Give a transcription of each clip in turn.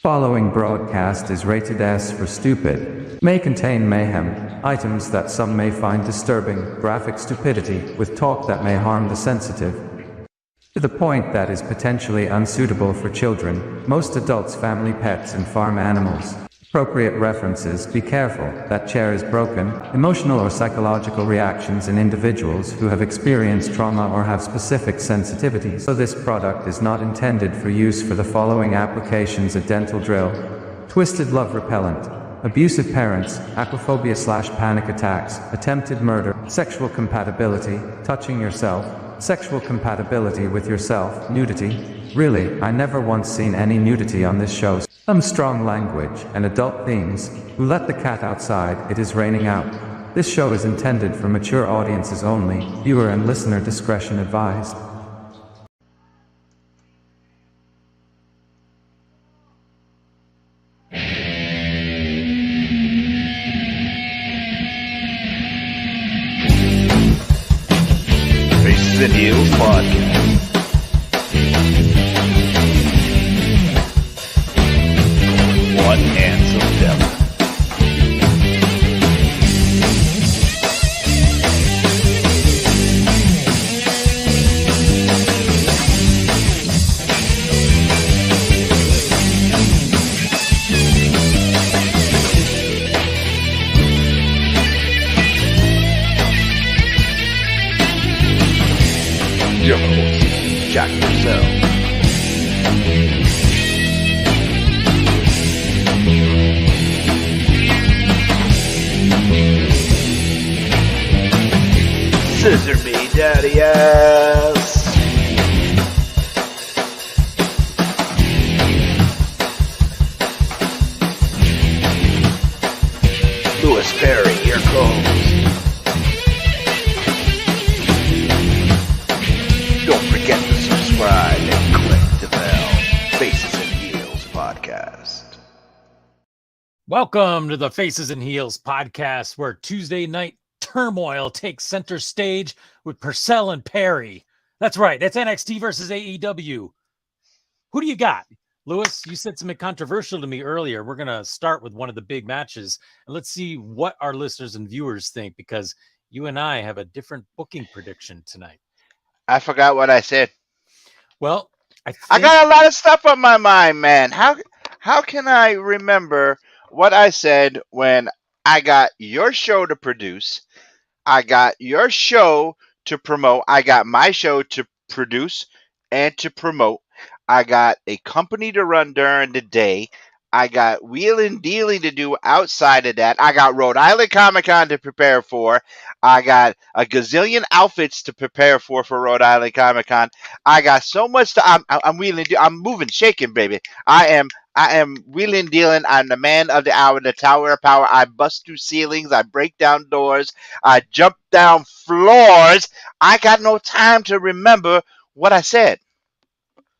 Following broadcast is rated S for stupid. May contain mayhem, items that some may find disturbing, graphic stupidity, with talk that may harm the sensitive, to the point that is potentially unsuitable for children, most adults, family pets, and farm animals. Appropriate references: be careful, that chair is broken. Emotional or psychological reactions in individuals who have experienced trauma or have specific sensitivities. So this product is not intended for use for the following applications: a dental drill, twisted love repellent, abusive parents, aquaphobia/panic attacks, attempted murder, sexual compatibility, touching yourself, sexual compatibility with yourself, nudity. Really, I never once seen any nudity on this show. Some strong language and adult themes. Who let the cat outside? It is raining out. This show is intended for mature audiences only. Viewer and listener discretion advised. Faces and Heels Podcast. One handsome devil. Your host, Jack Purcell. Scissor me, daddy ass. Louis Perry, here comes. Don't forget to subscribe and click the bell. Faces and Heels Podcast. Welcome to the Faces and Heels Podcast, where Tuesday night turmoil takes center stage with Purcell and Perry. That's right. That's NXT versus AEW. Who do you got? Louis, you said something controversial to me earlier. We're going to start with one of the big matches, and let's see what our listeners and viewers think, because you and I have a different booking prediction tonight. I forgot what I said. Well, I got a lot of stuff on my mind, man. How can I remember what I said when I got your show to produce? I got your show to promote. I got my show to produce and to promote. I got a company to run during the day. I got wheeling dealing to do outside of that. I got Rhode Island Comic Con to prepare for. I got a gazillion outfits to prepare for Rhode Island Comic Con. I got so much to. I'm wheeling. I'm moving, shaking, baby. I am wheeling dealing. I'm the man of the hour, the tower of power. I bust through ceilings. I break down doors. I jump down floors. I got no time to remember what I said.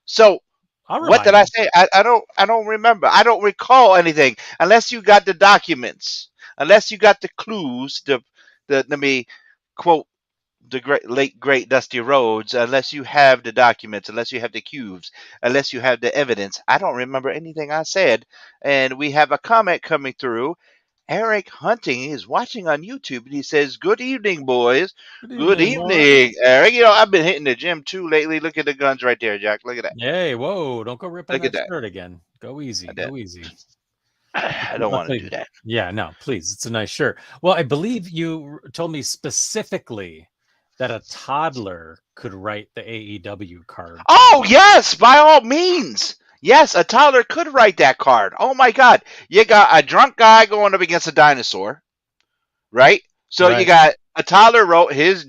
So what did I say? I don't remember. I don't recall anything unless you got the documents, unless you got the clues. Let me quote the late great Dusty Rhodes. Unless you have the documents, unless you have the cues, unless you have the evidence, I don't remember anything I said. And we have a comment coming through. Eric Hunting is watching on YouTube, and he says, "Good evening, boys." Good evening, Eric. You know, I've been hitting the gym too lately. Look at the guns right there, Jack. Look at that. Hey, whoa! Don't go ripping Look at that that. shirt again. Go easy. Go easy. I don't want to do that. Yeah, no, please. It's a nice shirt. Well, I believe you told me specifically that a toddler could write the AEW card. Oh, yes, by all means. Yes, a toddler could write that card. Oh, my God. You got a drunk guy going up against a dinosaur, right? So You got a toddler wrote his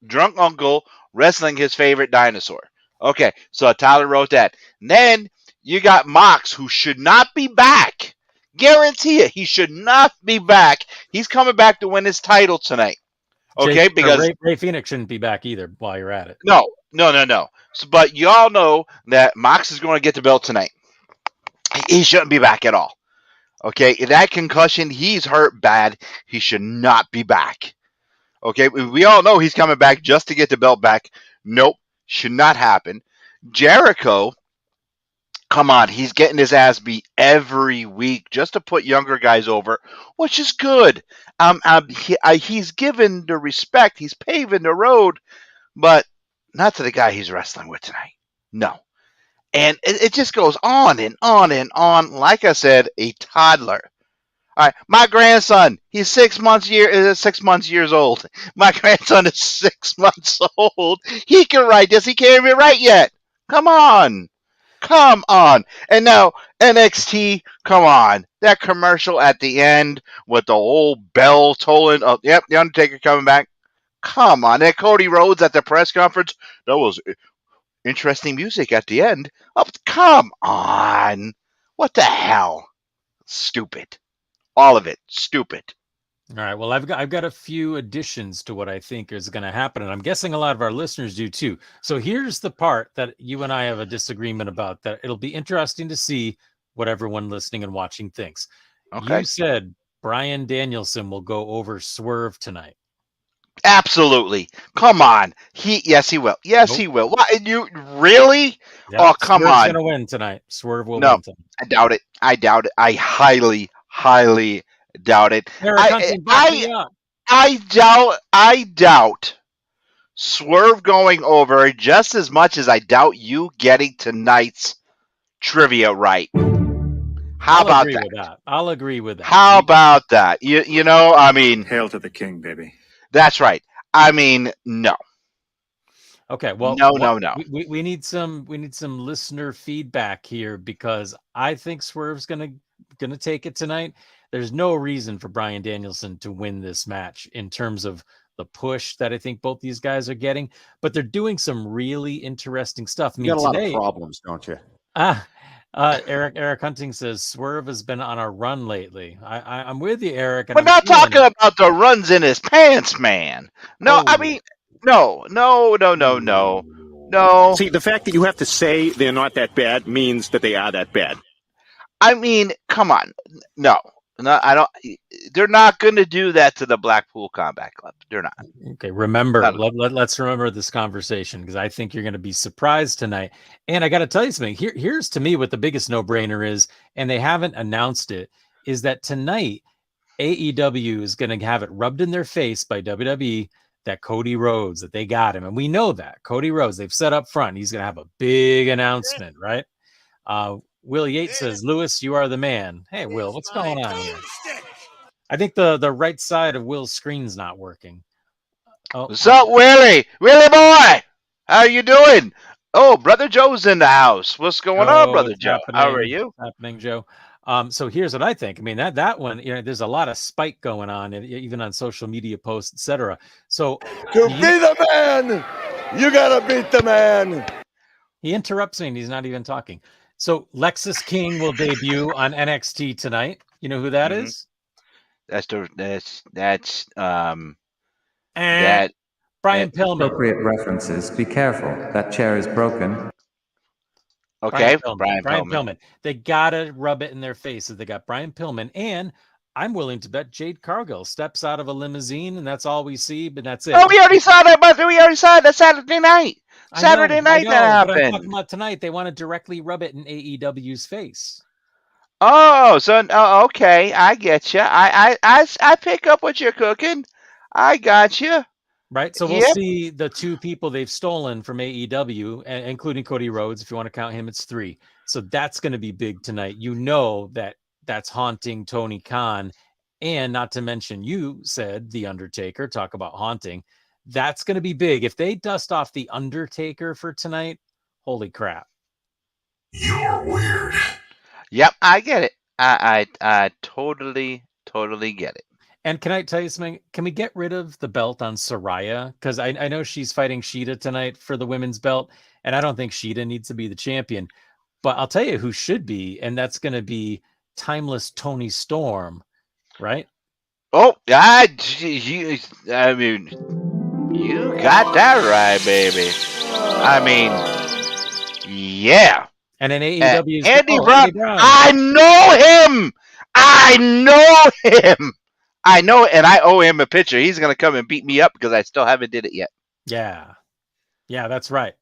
drunk uncle wrestling his favorite dinosaur. Okay, so a toddler wrote that. And then you got Mox, who should not be back. Guarantee it. He should not be back. He's coming back to win his title tonight. Okay, because Ray Phoenix shouldn't be back either while you're at it. No. So, but y'all know that Mox is going to get the belt tonight. He shouldn't be back at all. Okay, that concussion, he's hurt bad. He should not be back. Okay, we all know he's coming back just to get the belt back. Nope, should not happen. Jericho, Come on, he's getting his ass beat every week just to put younger guys over, which is good. He's given the respect, he's paving the road, but not to the guy he's wrestling with tonight. No. And it just goes on and on and on. Like I said, a toddler. All right, my grandson, he's 6 months years old. My grandson is 6 months old. He can write this. He can't even write yet. Come on. And now NXT, come on. That commercial at the end with the old bell tolling. Oh, yep, The Undertaker coming back. Come on. And Cody Rhodes at the press conference. That was interesting music at the end. Oh, come on. What the hell? Stupid. All of it. Stupid. All right. Well, I've got a few additions to what I think is going to happen, and I'm guessing a lot of our listeners do too. So here's the part that you and I have a disagreement about. That it'll be interesting to see what everyone listening and watching thinks. Okay. You said Bryan Danielson will go over Swerve tonight. Absolutely. Come on. Yes, he will. Yes, he will. What? You really? Yep. Oh, come Swerve's on. Gonna win tonight. Swerve will No, win tonight. I doubt it. I highly, highly doubt it. Eric Hunting, back me up. I doubt Swerve going over just as much as I doubt you getting tonight's trivia right. How about that? I'll agree with that. How about that? You know, I mean, hail to the king, baby. That's right. I mean, no. Okay, well, no. We need some listener feedback here, because I think Swerve's gonna take it tonight. There's no reason for Bryan Danielson to win this match in terms of the push that I think both these guys are getting, but they're doing some really interesting stuff. You got a lot of problems, don't you? Eric Hunting says Swerve has been on a run lately. I'm with you, Eric. And We're not talking about the runs in his pants, man. No, I mean, no. See, the fact that you have to say they're not that bad means that they are that bad. I mean, come on. No, I don't. They're not going to do that to the Blackpool Combat Club. They're not. Okay, remember, let's remember this conversation, because I think you're going to be surprised tonight. And I got to tell you something. Here's to me what the biggest no-brainer is, and they haven't announced it, is that tonight AEW is going to have it rubbed in their face by WWE that Cody Rhodes, that they got him. And we know that. Cody Rhodes, they've set up front. He's going to have a big announcement, right? Will Yates says, Lewis, you are the man. Hey, Will, what's going on here? I think the right side of Will's screen's not working. Oh. What's up, Willie? Willie boy! How you doing? Oh, Brother Joe's in the house. What's going on, Brother Joe? How are you? Happening, Joe. So here's what I think. I mean, that one, there's a lot of spike going on, even on social media posts, etc. So to be the man, you gotta beat the man. He interrupts me and he's not even talking. So Lexus King will debut on NXT tonight. You know who that is? That's Brian Pillman. Appropriate references. Be careful. That chair is broken. Okay, Brian Pillman. They gotta rub it in their faces. They got Brian Pillman, and I'm willing to bet Jade Cargill steps out of a limousine, and that's all we see. But that's it. Oh, we already saw that, but we already saw that Saturday night. Saturday night that happened. But I'm talking about tonight. They want to directly rub it in AEW's face. Oh, so okay, I get you. I pick up what you're cooking. I got you. Right, so we'll see the two people they've stolen from AEW, including Cody Rhodes. If you want to count him, it's 3. So that's going to be big tonight. You know that's haunting Tony Khan, and not to mention, you said The Undertaker. Talk about haunting. That's going to be big. If they dust off The Undertaker for tonight, holy crap. You're weird. Yep, I get it. I totally get it. And can I tell you something? Can we get rid of the belt on Saraya? Because I know she's fighting Sheeta tonight for the women's belt, and I don't think Sheeta needs to be the champion. But I'll tell you who should be, and that's going to be Timeless Tony Storm, right? Oh, I mean, you got that right, baby. I mean, yeah. And in AEW, Andy Brown. I know him. And I owe him a picture. He's going to come and beat me up because I still haven't did it yet. Yeah, that's right.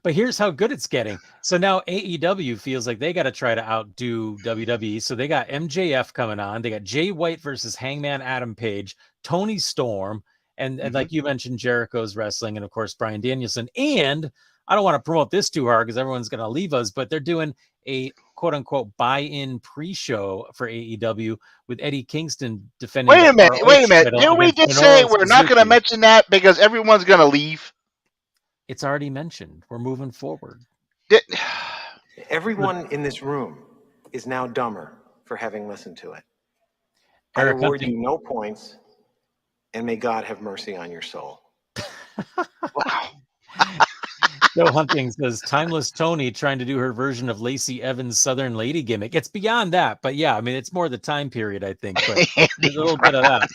But here's how good it's getting. So now AEW feels like they got to try to outdo WWE. So they got MJF coming on. They got Jay White versus Hangman Adam Page, Tony Storm, and like you mentioned, Jericho's wrestling, and of course Bryan Danielson. And I don't want to promote this too hard because everyone's going to leave us, but they're doing a quote unquote buy-in pre-show for AEW with Eddie Kingston defending. Wait a minute. Didn't we just say we're not going to mention that because everyone's going to leave? It's already mentioned. We're moving forward. Everyone in this room is now dumber for having listened to it. Eric, I award you no points, and may God have mercy on your soul. Wow. Joe Hunting says, Timeless Tony trying to do her version of Lacey Evans' Southern Lady gimmick. It's beyond that, but yeah, I mean, it's more the time period, I think, but there's a little bit of that.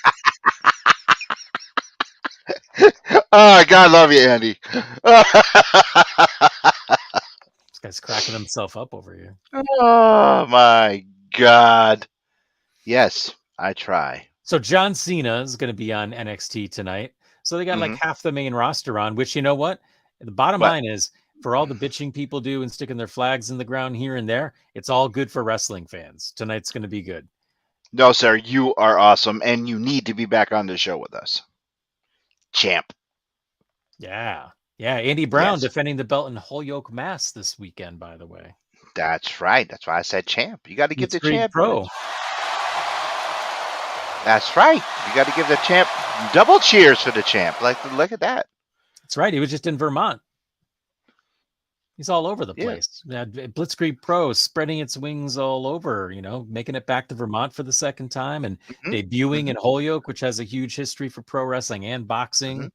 Oh, God love you, Andy. This guy's cracking himself up over here. Oh, my God. Yes, I try. So John Cena is going to be on NXT tonight. So they got like half the main roster on, which, you know what? The bottom line is, for all the bitching people do and sticking their flags in the ground here and there, it's all good for wrestling fans. Tonight's going to be good. No, sir, you are awesome, and you need to be back on the show with us. Champ. Yeah. Andy Brown defending the belt in Holyoke, Mass this weekend, by the way. That's right. That's why I said champ. You got to give the champ. Pro. That's right. You got to give the champ double cheers for the champ. Look at that. That's right. He was just in Vermont. He's all over the place. Blitzkrieg Pro spreading its wings all over, making it back to Vermont for the second time and debuting in Holyoke, which has a huge history for pro wrestling and boxing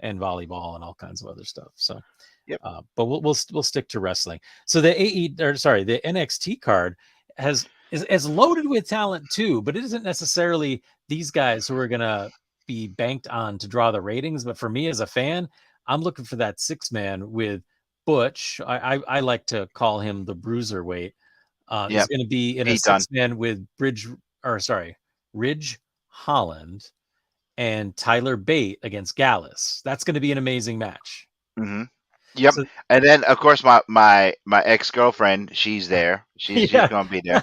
and volleyball and all kinds of other stuff. So, but we'll stick to wrestling. So the the NXT card is loaded with talent too, but it isn't necessarily these guys who are going to be banked on to draw the ratings. But for me as a fan, I'm looking for that 6-man with Butch. I like to call him the bruiserweight. He's going to be in a 6-man with Ridge Holland and Tyler Bate against Gallus. That's going to be an amazing match. Yep. So, and then of course my ex-girlfriend, she's there. She's going to be there.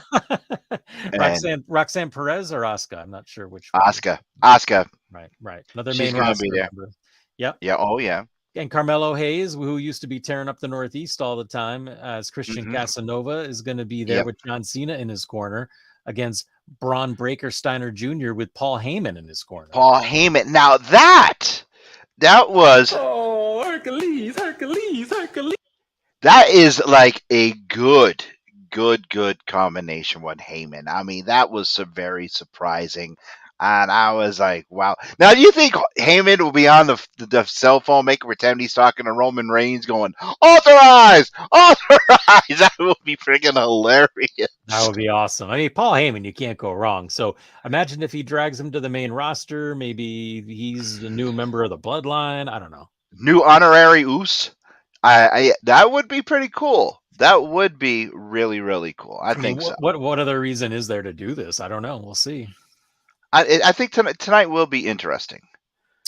Roxanne Perez or Asuka? I'm not sure which one. Asuka. Right. Another she's main roster be there. member. Yep. Yeah. Oh yeah. And Carmelo Hayes, who used to be tearing up the Northeast all the time, as Christian Casanova, is going to be there with John Cena in his corner against Braun Breaker Steiner Jr. with Paul Heyman in his corner. Paul Heyman. Now that was Hercules. That is like a good combination with Heyman. I mean, that was very surprising. And I was like, wow. Now, do you think Heyman will be on the cell phone making pretend he's talking to Roman Reigns going, authorize! That would be freaking hilarious. That would be awesome. I mean, Paul Heyman, you can't go wrong. So imagine if he drags him to the main roster. Maybe he's a new member of the Bloodline. I don't know. New honorary Uso. That would be pretty cool. That would be really, really cool. I think so. What other reason is there to do this? I don't know. We'll see. I think tonight will be interesting.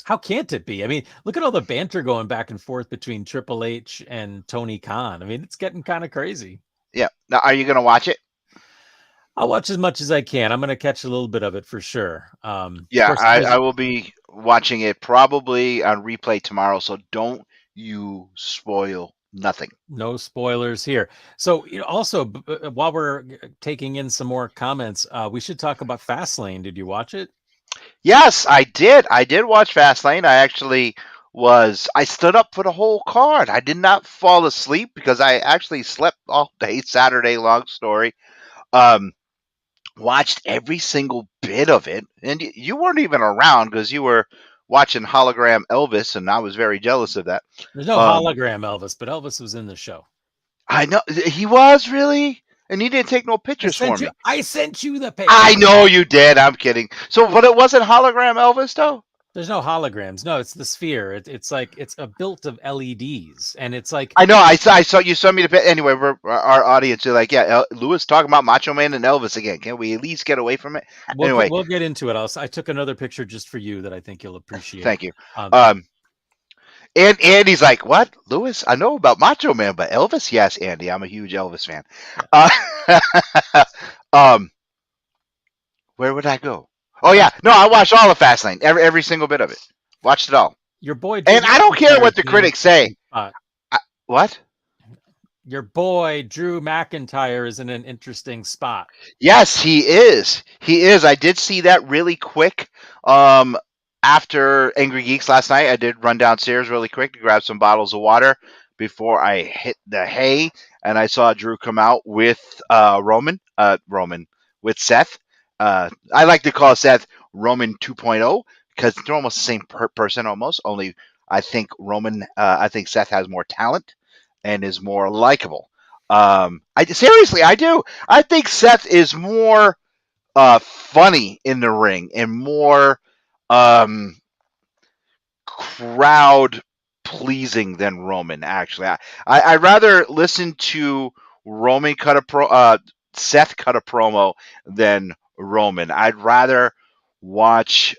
How can't it be? I mean, look at all the banter going back and forth between Triple H and Tony Khan. I mean, it's getting kind of crazy. Yeah. Now, are you going to watch it? I'll watch as much as I can. I'm going to catch a little bit of it for sure. I will be watching it probably on replay tomorrow. So don't you spoil nothing. No spoilers here. So also, while we're taking in some more comments, we should talk about Fastlane. Did you watch it? Yes, I did. I did watch Fastlane. I stood up for the whole card. I did not fall asleep because I actually slept all day Saturday, long story. Watched every single bit of it. And you weren't even around because you were watching hologram Elvis, and I was very jealous of that. There's no hologram Elvis, but Elvis was in the show. I know. He was, really? And he didn't take no pictures for me. I sent you the picture. I know you did. I'm kidding. So, but it wasn't hologram Elvis, though? There's no holograms. No, it's the sphere. It's a built of LEDs, and it's like I know. I saw you sent me the picture. Anyway, our audience are like, Lewis talking about Macho Man and Elvis again. Can we at least get away from it? Anyway, we'll get into it. I took another picture just for you that I think you'll appreciate. Thank you. And Andy's like, "What, Lewis? I know about Macho Man, but Elvis? Yes, Andy. I'm a huge Elvis fan." Uh, um, where would I go? Oh yeah, no, I watched all of Fastlane, every single bit of it. Watched it all, Your boy Drew and I don't care McIntyre what is the in an critics say. interesting spot. What? Your boy Drew McIntyre is in an interesting spot. Yes, he is. He is. I did see that really quick. After Angry Geeks last night, I did run downstairs really quick to grab some bottles of water before I hit the hay, and I saw Drew come out with Roman with Seth. I like to call Seth Roman 2.0 because they're almost the same person, almost. Only I think Seth has more talent and is more likable. I do. I think Seth is more funny in the ring and more um, crowd pleasing than Roman. Actually, I'd rather listen to Seth cut a promo than Roman. I'd rather watch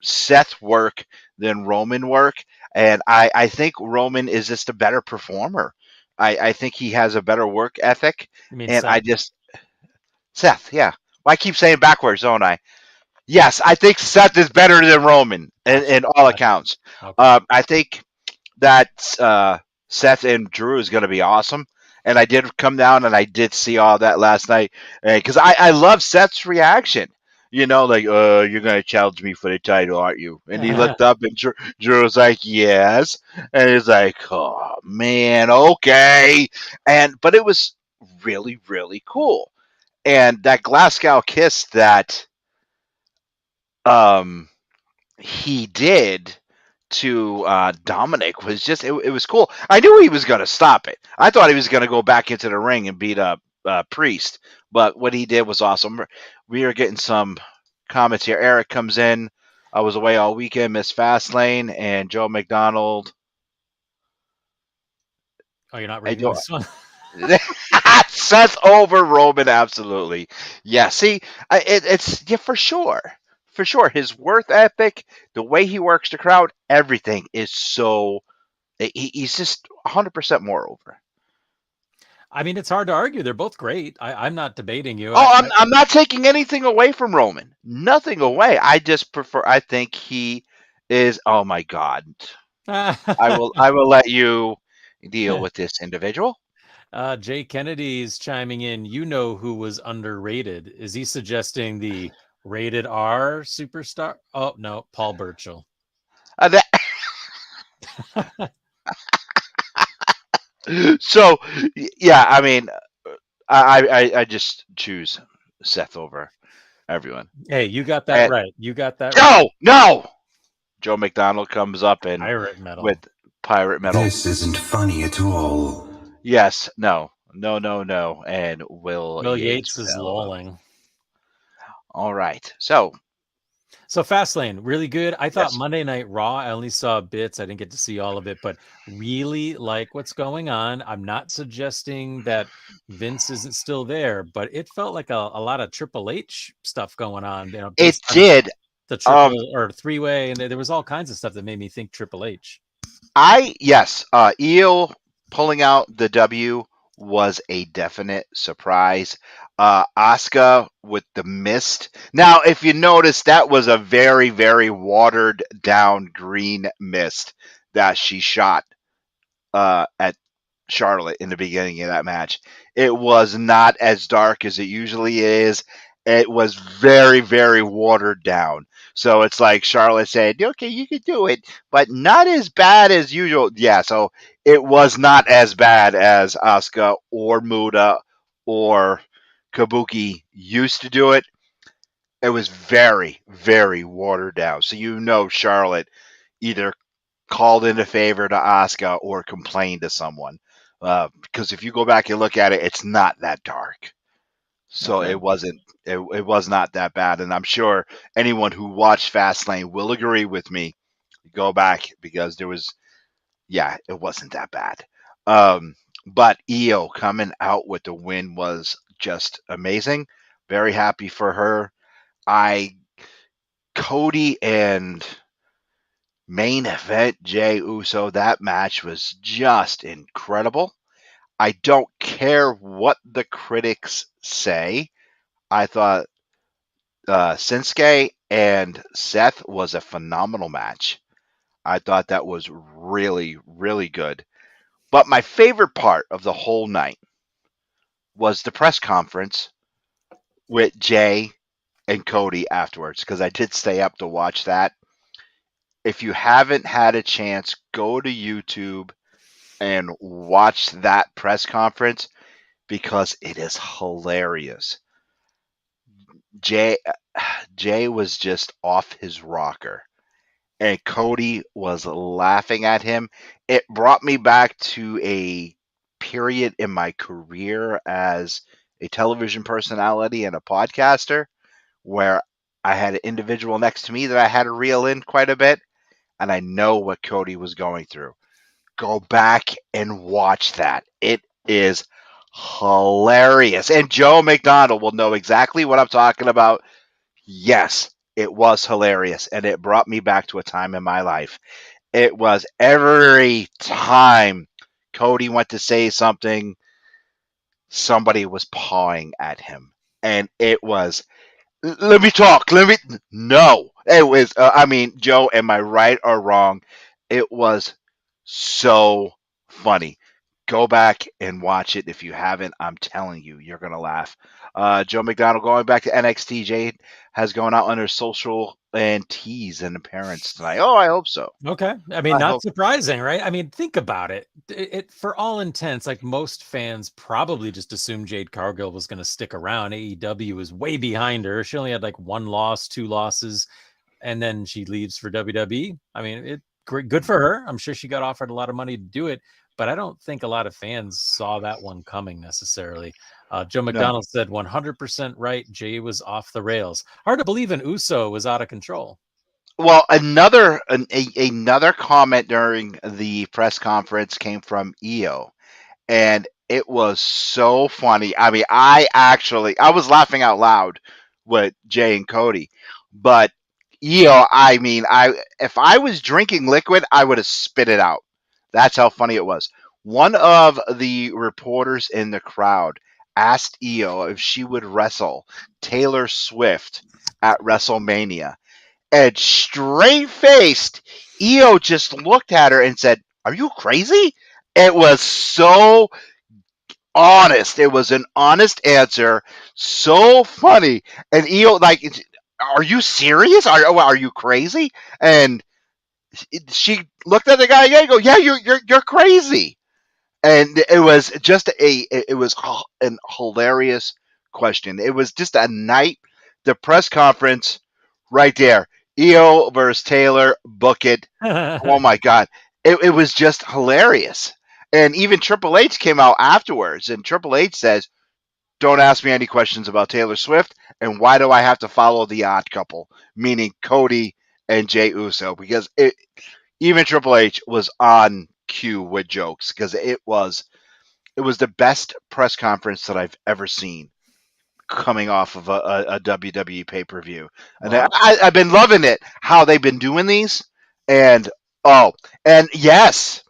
Seth work than Roman work, and I think Roman is just a better performer. I think he has a better work ethic, You mean and Seth? Seth, yeah. Well, I keep saying backwards, don't I? Yes, I think Seth is better than Roman Gotcha. in all Gotcha. accounts. Okay. I think that Seth and Drew is going to be awesome. And I did come down and I did see all that last night because I love Seth's reaction. You know, like, you're going to challenge me for the title, aren't you? And he looked up and Drew was like, yes. And he's like, oh, man, okay. But it was really, really cool. And that Glasgow kiss that um, he did to Dominic was just it was cool. I knew he was going to stop it. I thought he was going to go back into the ring and beat up Priest, but what he did was awesome. We are getting some comments here. Eric comes in. I was away all weekend, missed Fastlane, and Joe McDonald. Oh, you're not I reading don't. this one? Seth over Roman, absolutely. Yeah, see, it's yeah for sure, for sure. His worth ethic, the way he works the crowd, everything is so. He's just 100% more over. I mean, it's hard to argue. They're both great. I'm not debating you. Oh, I'm not taking anything away from Roman. Nothing away. I just prefer. I think he is. Oh my God. I will let you deal with this individual. Jay Kennedy's chiming in. You know who was underrated? Is he suggesting the rated R superstar? Oh no, Paul Burchill. That, so yeah, I mean, I just choose Seth over everyone. Hey, you got that And right. You got that right. no. Joe McDonald comes up and Pirate metal. with pirate metal. This isn't funny at all. Yes, no, and Will Yates is fell. lolling. All right, so Fastlane, really good. I thought yes. Monday Night Raw, I only saw bits. I didn't get to see all of it, but really like what's going on. I'm not suggesting that Vince isn't still there, but it felt like a lot of Triple H stuff going on. It Based on did. the triple or three-way, and there was all kinds of stuff that made me think Triple H. Eel pulling out the W was a definite surprise. Asuka with the mist. Now, if you notice, that was a very, very watered down green mist that she shot at Charlotte in the beginning of that match. It was not as dark as it usually is. It was very, very watered down. So it's like Charlotte said, okay, you can do it, but not as bad as usual. Yeah, so it was not as bad as Asuka or Muda or Kabuki used to do it. It was very, very watered down. So Charlotte either called in a favor to Asuka or complained to someone. Because if you go back and look at it, it's not that dark. So Okay. it wasn't. It was not that bad, and I'm sure anyone who watched Fastlane will agree with me. Go back because it wasn't that bad. But Io coming out with the win was just amazing. Very happy for her. Cody and Main event, Jey Uso. That match was just incredible. I don't care what the critics say. I thought Shinsuke and Seth was a phenomenal match. I thought that was really, really good. But my favorite part of the whole night was the press conference with Jay and Cody afterwards, because I did stay up to watch that. If you haven't had a chance, go to YouTube and watch that press conference because it is hilarious. Jay Jay was just off his rocker, and Cody was laughing at him. It brought me back to a period in my career as a television personality and a podcaster where I had an individual next to me that I had to reel in quite a bit, and I know what Cody was going through. Go back and watch that. It is hilarious. And Joe McDonald will know exactly what I'm talking about. Yes, it was hilarious, and it brought me back to a time in my life. It was every time Cody went to say something, somebody was pawing at him. And it was, let me talk. No. It was, Joe, am I right or wrong? It was so funny. Go back and watch it if you haven't. I'm telling you, you're going to laugh. Joe McDonald going back to NXT. Jade has gone out on her social and tease and appearance tonight. Oh, I hope so. Okay. I mean, I not hope. surprising, right? I mean, think about it. It for all intents, like most fans probably just assumed Jade Cargill was going to stick around. AEW was way behind her. She only had like 1 loss, 2 losses, and then she leaves for WWE. I mean, good for her. I'm sure she got offered a lot of money to do it, but I don't think a lot of fans saw that one coming necessarily. Joe No. McDonald said 100% right. Jay was off the rails. Hard to believe an Uso was out of control. Well, another comment during the press conference came from EO, and it was so funny. I mean, I was laughing out loud with Jay and Cody, but EO, I mean, if I was drinking liquid, I would have spit it out. That's how funny it was. One of the reporters in the crowd asked EO if she would wrestle Taylor Swift at WrestleMania. And straight faced, EO just looked at her and said, "Are you crazy?" It was so honest. It was an honest answer. So funny. And EO, like, "Are you serious? Are you crazy?" And she looked at the guy again and go, "Yeah, you're crazy." And it was just an hilarious question. It was just a night, the press conference right there. EO versus Taylor, book it. Oh my God. It was just hilarious. And even Triple H came out afterwards, and Triple H says, "Don't ask me any questions about Taylor Swift, and why do I have to follow the odd couple?" Meaning Cody and Jey Uso, because even Triple H was on cue with jokes, because it was the best press conference that I've ever seen coming off of a WWE pay per view, and Wow. I've been loving it how they've been doing these, and and yes,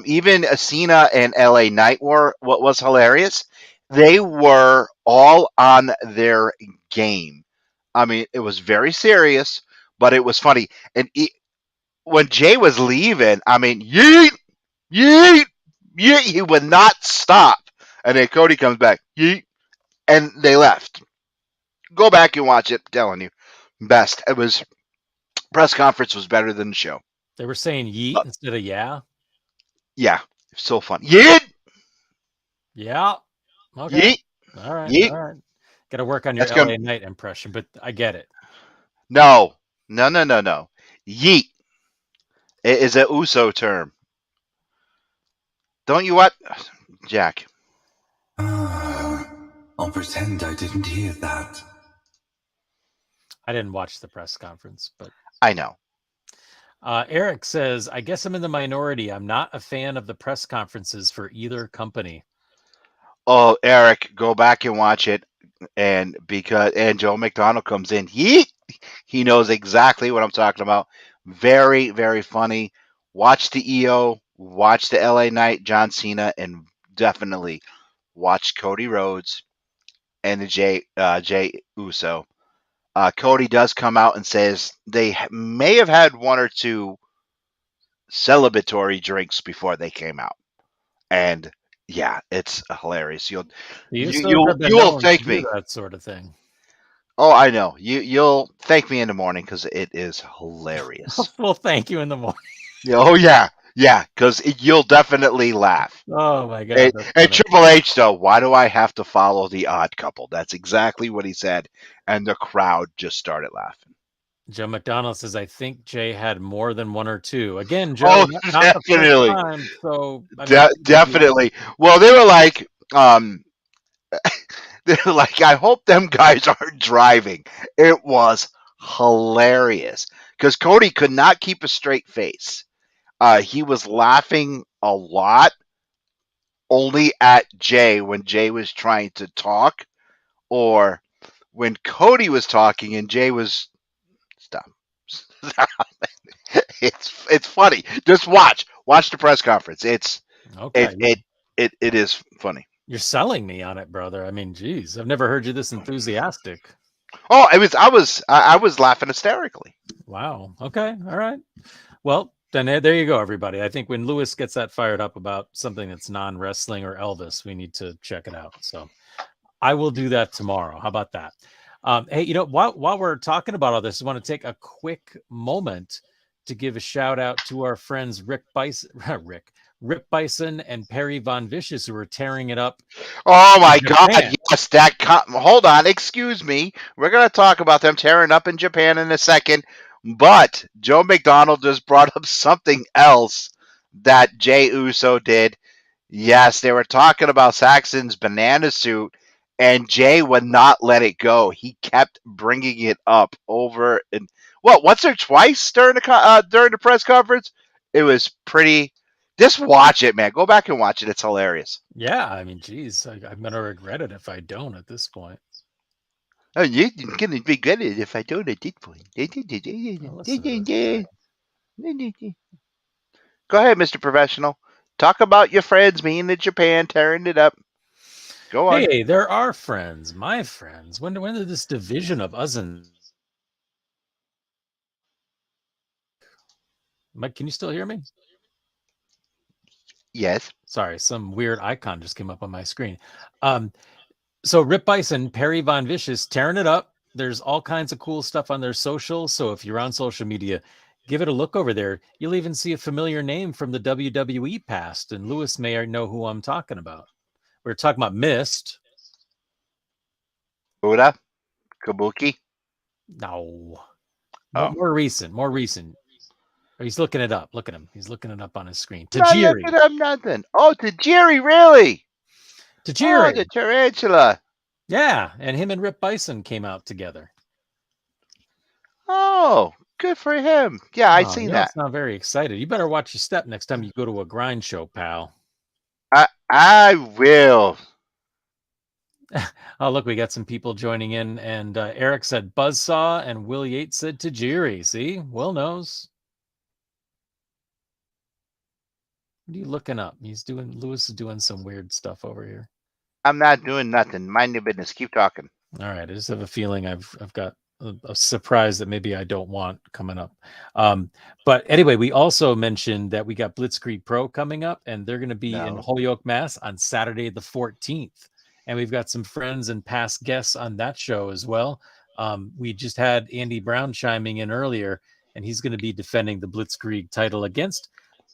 even Cena and LA Knight were what was hilarious. They were all on their game. I mean, it was very serious, but it was funny. And when Jay was leaving, I mean, yeet, yeet, yeet, he would not stop. And then Cody comes back, yeet, and they left. Go back and watch it. I'm telling you, best. It was press conference was better than the show. They were saying yeet instead of yeah. Yeah, so fun. Yeet, Yeah. Okay. yeet, All right. yeet. All right. Got to work on your That's gonna LA Knight impression, but I get it. no. Yeet. It is a USO term. Don't you what, Jack? I'll pretend I didn't hear that. I didn't watch the press conference, but I know. Eric says, I guess I'm in the minority. I'm not a fan of the press conferences for either company. Oh, Eric, go back and watch it, and Joe McDonald comes in, he knows exactly what I'm talking about. Very, very funny. Watch the EO, watch the LA Knight, John Cena, and definitely watch Cody Rhodes and the Jay Uso. Cody does come out and says they may have had one or two celebratory drinks before they came out, and yeah, it's hilarious. The You Usos you'll have been you'll known to thank do me. that sort of thing. Oh, I know. You'll thank me in the morning because it is hilarious. Well, thank you in the morning. Oh yeah, because you'll definitely laugh. Oh my God, And, that's and funny. Triple H though, why do I have to follow the Odd Couple? That's exactly what he said, and the crowd just started laughing. Joe McDonald says, I think Jay had more than one or two. Again, Oh, Joe, not the first definitely, time. So, I mean, definitely. Well, they were like, they're like, I hope them guys aren't driving. It was hilarious because Cody could not keep a straight face. He was laughing a lot only at Jay when Jay was trying to talk, or when Cody was talking and Jay was stop. It's funny. Just watch the press conference. okay. It is funny. You're selling me on it, brother. I mean, geez, I've never heard you this enthusiastic. Oh, I was laughing hysterically. Wow. Okay. All right. Well, then there you go, everybody. I think when Lewis gets that fired up about something that's non-wrestling or Elvis, we need to check it out. So I will do that tomorrow. How about that? Hey, while we're talking about all this, I want to take a quick moment to give a shout out to our friends Rip Bison and Perry Von Vicious, who are tearing it up. Oh my God! Japan. Yes, hold on. Excuse me. We're gonna talk about them tearing up in Japan in a second. But Joe McDonald just brought up something else that Jay Uso did. Yes, they were talking about Saxon's banana suit, and Jay would not let it go. He kept bringing it up over and once or twice during the press conference. It was pretty. Just watch it, man. Go back and watch it. It's hilarious. Yeah, I mean, geez, I'm gonna regret it if I don't at this point. Oh, you're gonna regret it if I don't at this point. Listen to this guy. Go ahead, Mr. Professional. Talk about your friends being in Japan, tearing it up. Go on. Hey, there are friends, my friends. When did this division of us and Mike, can you still hear me? Yes. Sorry, some weird icon just came up on my screen. So Rip Bison, Perry Von Vicious, tearing it up. There's all kinds of cool stuff on their socials. So if you're on social media, give it a look over there. You'll even see a familiar name from the WWE past, and Lewis may know who I'm talking about. We're talking about Mist. Buddha? Kabuki? No. Oh. More recent. Oh, he's looking it up. Look at him. He's looking it up on his screen. Not Tajiri. looking up nothing. Oh, Tajiri, really? Tajiri. Oh, the tarantula. Yeah, and him and Rip Bison came out together. Oh, good for him. Yeah, I'd seen that. It's not very excited. You better watch your step next time you go to a grind show, pal. I will. Oh, look, we got some people joining in, and Eric said Buzzsaw, and Will Yates said Tajiri. See, Will knows. What are you looking up? Lewis is doing some weird stuff over here. I'm not doing nothing. Mind your business. Keep talking. All right, I just have a feeling I've got a surprise that maybe I don't want coming up. But anyway, we also mentioned that we got Blitzkrieg Pro coming up, and they're going to be in Holyoke, Mass on Saturday the 14th. And we've got some friends and past guests on that show as well. We just had Andy Brown chiming in earlier, and he's going to be defending the Blitzkrieg title against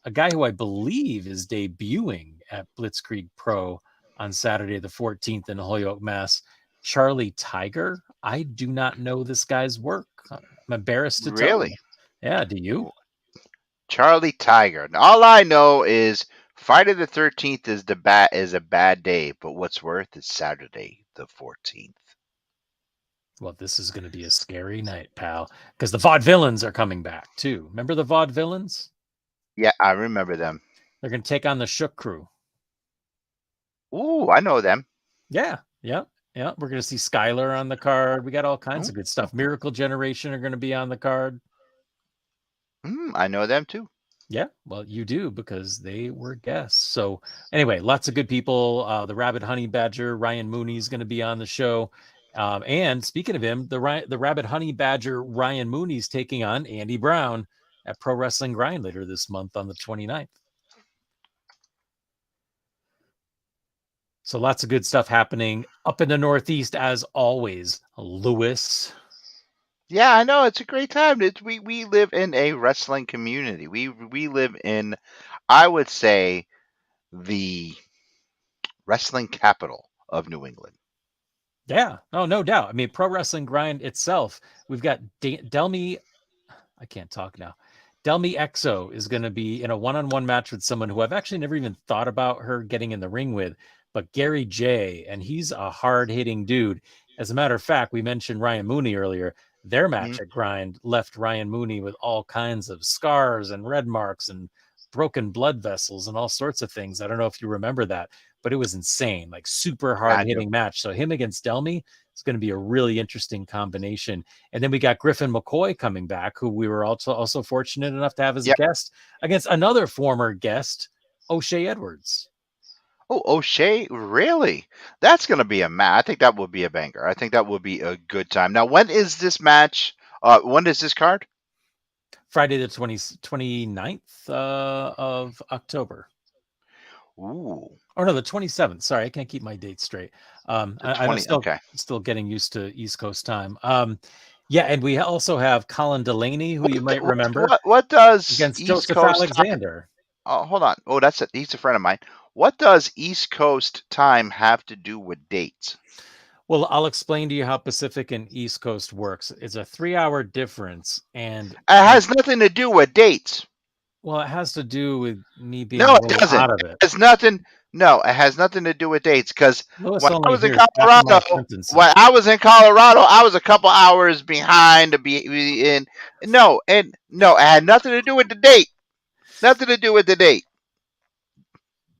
a guy who I believe is debuting at Blitzkrieg Pro on Saturday the 14th in Holyoke, Mass. Charlie Tiger. I do not know this guy's work. I'm embarrassed to tell you. Yeah, do you? Charlie Tiger. All I know is Friday the 13th is a bad day, but what's worth is Saturday the 14th. Well, this is going to be a scary night, pal, because the Vaudevillains are coming back too. Remember the Vaudevillains? Yeah, I remember them. They're going to take on the Shook Crew. Ooh, I know them. Yeah. We're going to see Skylar on the card. We got all kinds of good stuff. Miracle Generation are going to be on the card. I know them too. Yeah, well, you do because they were guests. So anyway, lots of good people. The Rabbit Honey Badger, Ryan Mooney is going to be on the show. And speaking of him, the Rabbit Honey Badger, Ryan Mooney's taking on Andy Brown at Pro Wrestling Grind later this month on the 29th. So lots of good stuff happening up in the Northeast as always. Lewis. Yeah, I know. It's a great time. We live in a wrestling community. We live in, I would say, the wrestling capital of New England. Yeah, no doubt. I mean, Pro Wrestling Grind itself, we've got Delmy. I can't talk now. Delmy Exo is going to be in a one-on-one match with someone who I've actually never even thought about her getting in the ring with, but Gary J. And he's a hard-hitting dude. As a matter of fact, we mentioned Ryan Mooney earlier. Their match at Grind left Ryan Mooney with all kinds of scars and red marks and broken blood vessels and all sorts of things. I don't know if you remember that, but it was insane, like super hard-hitting match. So him against Delmy is going to be a really interesting combination. And then we got Griffin McCoy coming back, who we were also fortunate enough to have as a guest, against another former guest, O'Shea Edwards. Oh, O'Shea, really? That's going to be a match. I think that would be a banger. I think that would be a good time. Now, when is this match? When is this card? Friday the 29th of October. Ooh. Oh, no, the 27th. Sorry, I can't keep my dates straight. I'm still getting used to East Coast time. Yeah, and we also have Colin Delaney, who you might remember. What does against East Joseph Coast Alexander? Oh, hold on. Oh, he's a friend of mine. What does East Coast time have to do with dates? Well, I'll explain to you how Pacific and East Coast works. It's a 3-hour difference, and it has nothing to do with dates. Well, it has to do with me being no, it doesn't. out of it. It's nothing. No, it has nothing to do with dates because when I was in Colorado, I was a couple hours behind to be in. No, it had nothing to do with the date. Nothing to do with the date.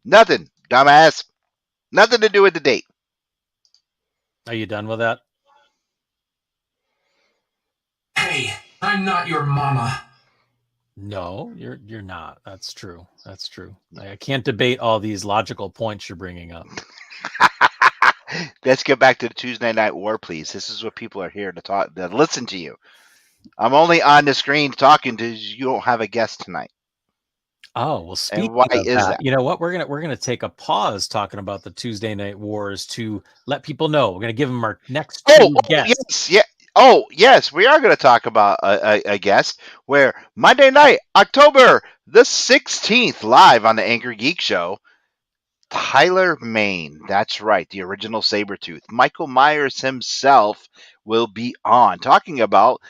Nothing, dumbass. Nothing to do with the date. Are you done with that? Hey, I'm not your mama. No, you're not. That's true. That's true. I can't debate all these logical points you're bringing up. Let's get back to the Tuesday Night War, please. This is what people are here to listen to you. I'm only on the screen talking to you. Don't have a guest tonight. Oh, well, speaking of that, you know what? We're gonna take a pause talking about the Tuesday Night Wars to let people know. We're gonna give them our next two guests. Yes, yeah. Oh, yes, we are going to talk about a guest where Monday night, October the 16th, live on the Angry Geek Show, Tyler Mane. That's right, the original Sabretooth. Michael Myers himself will be on talking about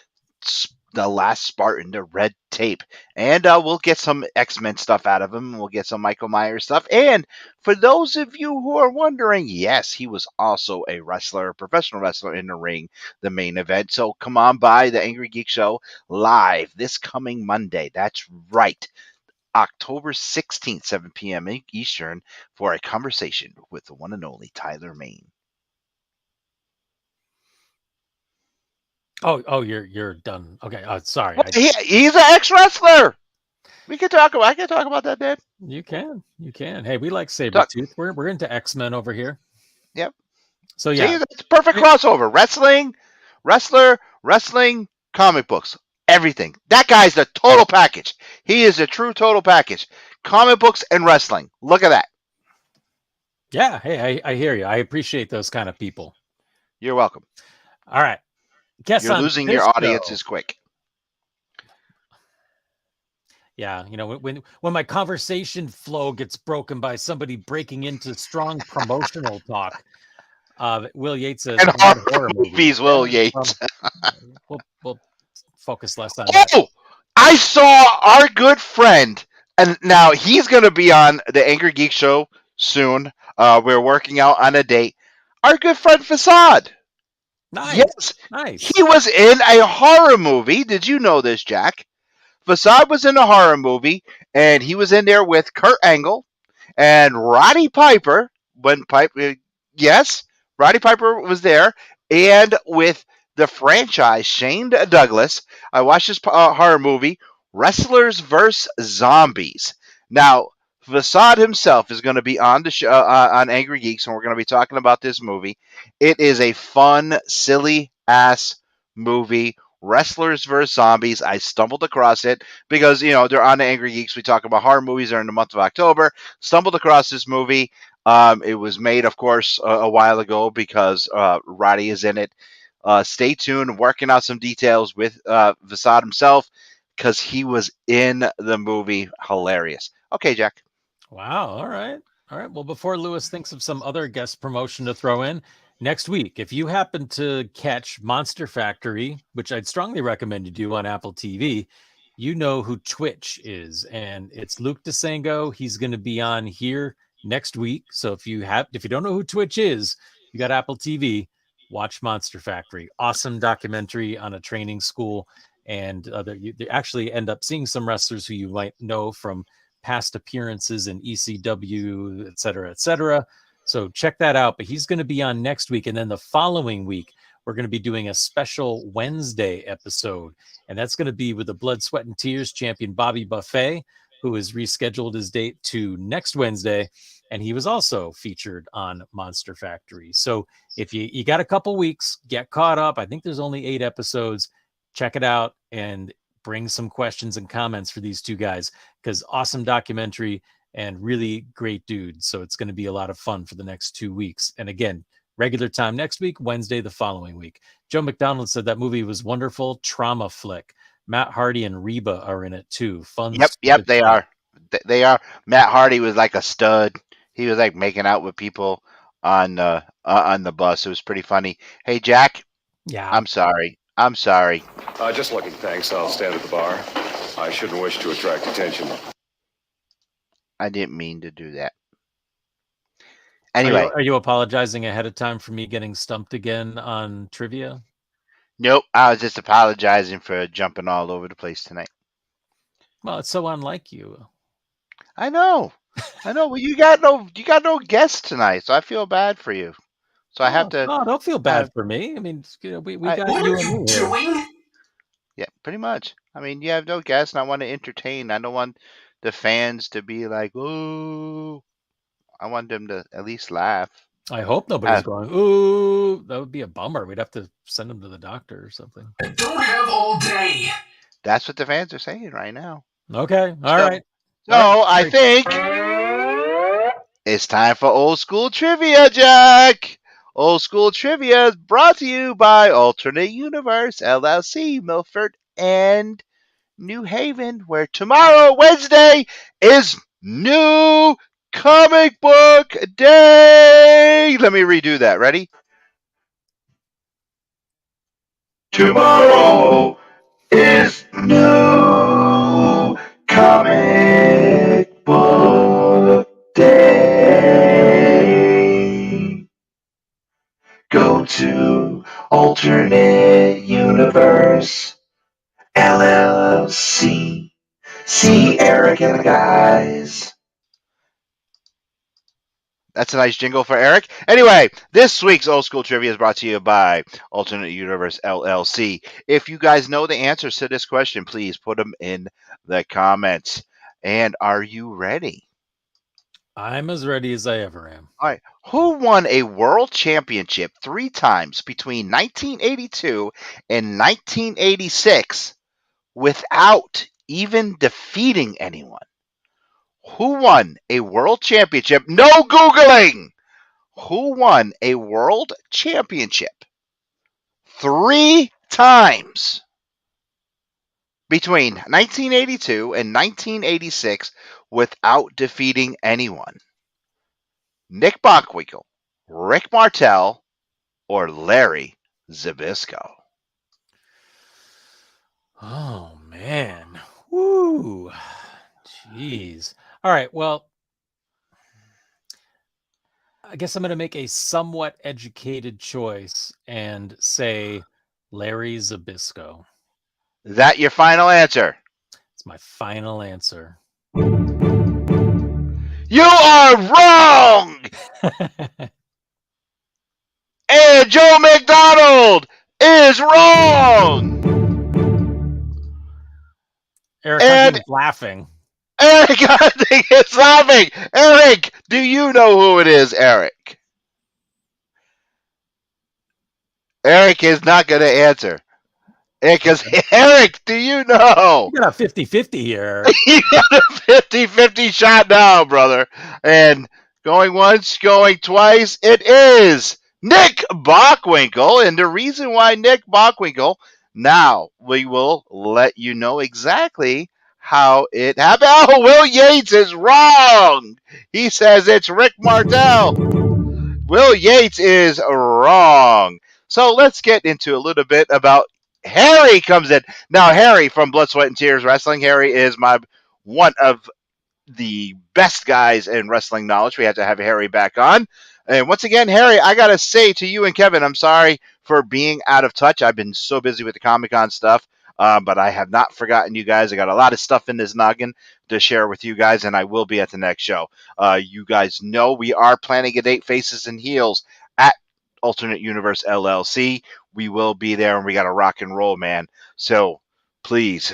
the last Spartan, the red tape. And we'll get some X-Men stuff out of him. We'll get some Michael Myers stuff. And for those of you who are wondering, yes, he was also a wrestler, a professional wrestler in the ring, the main event. So come on by the Angry Geek Show live this coming Monday. That's right. October 16th, 7 p.m. Eastern, for a conversation with the one and only Tyler Mane. Oh, you're done. Okay, sorry. Well, he's an ex-wrestler. I can talk about that, Dad. You can. Hey, we like Sabretooth. We're into X-Men over here. Yep. So yeah, see, that's a perfect crossover. Wrestling, comic books, everything. That guy's the total package. He is a true total package. Comic books and wrestling. Look at that. Yeah. Hey, I hear you. I appreciate those kind of people. You're welcome. All right. You're losing your audiences quick. Yeah, you know, when my conversation flow gets broken by somebody breaking into strong promotional talk, Will Yates says, and horror movies, Will Yates. We'll focus less on that. Oh, I saw our good friend, and now he's going to be on the Angry Geek Show soon. We're working out on a date. Our good friend Facade. Nice. Yes. Nice. He was in a horror movie. Did you know this, Jack? Facade was in a horror movie, and he was in there with Kurt Angle and Roddy Piper. Yes, Roddy Piper was there, and with the franchise Shane Douglas. I watched this horror movie. Wrestlers vs. Zombies. Now, Vasad himself is going to be on the show on Angry Geeks, and we're going to be talking about this movie. It is a fun, silly ass movie. Wrestlers vs. Zombies. I stumbled across it because they're on the Angry Geeks. We talk about horror movies during the month of October. Stumbled across this movie. It was made, of course, a while ago because Roddy is in it. Stay tuned. Working out some details with Vasad himself because he was in the movie. Hilarious. Okay, Jack. Wow. All right. All right. Well, before Lewis thinks of some other guest promotion to throw in, next week, if you happen to catch Monster Factory, which I'd strongly recommend you do on Apple TV, you know who Twitch is. And it's Luke DeSango. He's going to be on here next week. So if you don't know who Twitch is, you got Apple TV, watch Monster Factory. Awesome documentary on a training school. And they actually end up seeing some wrestlers who you might know from past appearances in ECW, et cetera, et cetera. So check that out. But he's going to be on next week. And then the following week, we're going to be doing a special Wednesday episode. And that's going to be with the Blood, Sweat, and Tears champion Bobby Buffet, who has rescheduled his date to next Wednesday. And he was also featured on Monster Factory. So if you got a couple weeks, get caught up. I think there's only 8 episodes. Check it out and bring some questions and comments for these two guys, because awesome documentary and really great dudes. So it's going to be a lot of fun for the next 2 weeks. And again, regular time next week, Wednesday the following week. Joe McDonald said that movie was wonderful. Trauma flick. Matt Hardy and Reba are in it too. Fun. Yep, they are. They are. Matt Hardy was like a stud. He was like making out with people on the bus. It was pretty funny. Hey, Jack. Yeah. I'm sorry. Just looking, thanks. I'll stand at the bar. I shouldn't wish to attract attention. I didn't mean to do that. Anyway. Are you apologizing ahead of time for me getting stumped again on trivia? Nope. I was just apologizing for jumping all over the place tonight. Well, it's so unlike you. I know. Well, you got no guests tonight, so I feel bad for you. So I have to. No, don't feel bad for me. I mean, we got What you are and you me here. doing? Yeah, pretty much. I mean, you have no guests, and I want to entertain. I don't want the fans to be like, "Ooh." I want them to at least laugh. I hope nobody's going, "Ooh." That would be a bummer. We'd have to send them to the doctor or something. I don't have all day. That's what the fans are saying right now. Okay. All right. So I think it's time for old school trivia, Jack. Old School Trivia is brought to you by Alternate Universe, LLC, Milford, and New Haven, where tomorrow, Wednesday, is New Comic Book Day. Let me redo that. Ready? Tomorrow is New Comic Book Day. Go to Alternate Universe, LLC. See Eric and the guys. That's a nice jingle for Eric. Anyway, this week's Old School Trivia is brought to you by Alternate Universe, LLC. If you guys know the answers to this question, please put them in the comments. And are you ready? I'm as ready as I ever am. All right. Who won a world championship 3 times between 1982 and 1986 without even defeating anyone? Who won a world championship? No Googling! Who won a world championship 3 times between 1982 and 1986 without defeating anyone? Nick Bockwinkel, Rick Martel, or Larry Zbyszko? Oh, man. Woo. Jeez. All right. Well, I guess I'm going to make a somewhat educated choice and say Larry Zbyszko. Is that your final answer? It's my final answer. You are wrong! And Joe McDonald is wrong! Eric And Hunting is laughing. Eric Hunting is laughing. Eric, do you know who it is, Eric? Eric is not going to answer. Because, Eric, do you know? You got a 50-50 here, Eric. You got a 50-50 shot now, brother. And going once, going twice, it is Nick Bockwinkel. And the reason why Nick Bockwinkel, now we will let you know exactly how it happened. Oh, Will Yates is wrong. He says it's Rick Martel. Will Yates is wrong. So let's get into a little bit about Harry comes in. Now, Harry from Blood, Sweat, and Tears Wrestling. Harry is one of the best guys in wrestling knowledge. We had to have Harry back on. And once again, Harry, I got to say to you and Kevin, I'm sorry for being out of touch. I've been so busy with the Comic-Con stuff, but I have not forgotten you guys. I got a lot of stuff in this noggin to share with you guys, and I will be at the next show. You guys know we are planning a date, Faces and Heels, at Alternate Universe LLC. We will be there, and we got to rock and roll, man. So please.